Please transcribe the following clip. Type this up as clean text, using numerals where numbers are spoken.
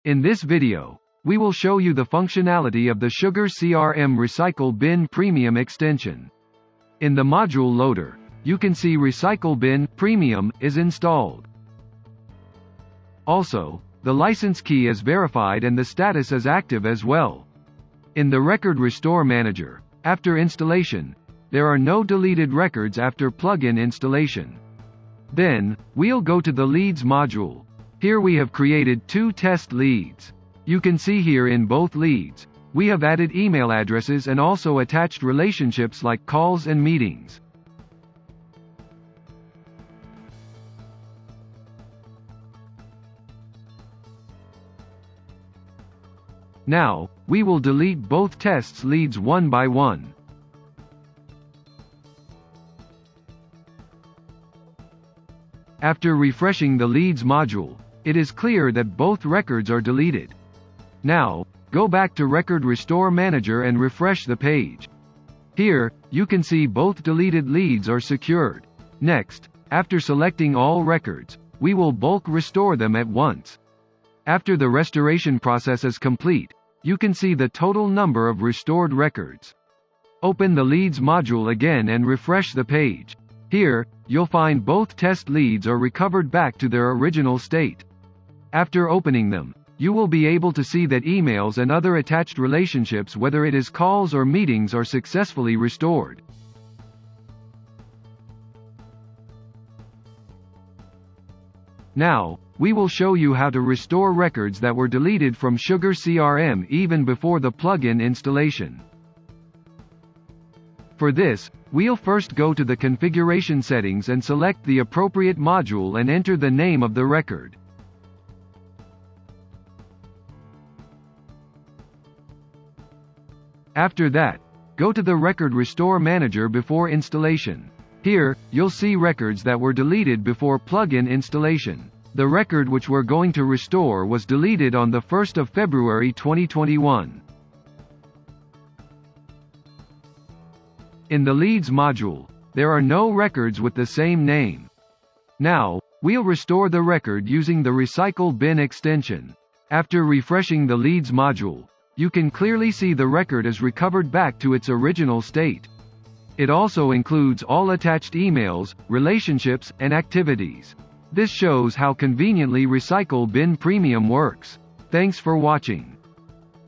In this video, we will show you the functionality of the SugarCRM Recycle Bin Premium extension. In the module loader, you can see Recycle Bin Premium is installed. Also, the license key is verified and the status is active as well. In the Record Restore Manager, after installation, there are no deleted records after plugin installation. Then, we'll go to the Leads module. Here we have created 2 test leads. You can see here in both leads, we have added email addresses and also attached relationships like calls and meetings. Now, we will delete both tests leads one by one. After refreshing the Leads module, it is clear that both records are deleted. Now, go back to Record Restore Manager and refresh the page. Here, you can see both deleted leads are secured. Next, after selecting all records, we will bulk restore them at once. After the restoration process is complete, you can see the total number of restored records. Open the Leads module again and refresh the page. Here, you'll find both test leads are recovered back to their original state. After opening them, you will be able to see that emails and other attached relationships, whether it is calls or meetings, are successfully restored. Now, we will show you how to restore records that were deleted from SugarCRM even before the plugin installation. For this, we'll first go to the configuration settings and select the appropriate module and enter the name of the record. After that, go to the Record Restore Manager before installation. Here, you'll see records that were deleted before plugin installation. The record which we're going to restore was deleted on the 1st of February 2021. In the Leads module, there are no records with the same name. Now, we'll restore the record using the Recycle Bin extension. After refreshing the Leads module, you can clearly see the record is recovered back to its original state. It also includes all attached emails, relationships, and activities. This shows how conveniently Recycle Bin Premium works. Thanks for watching.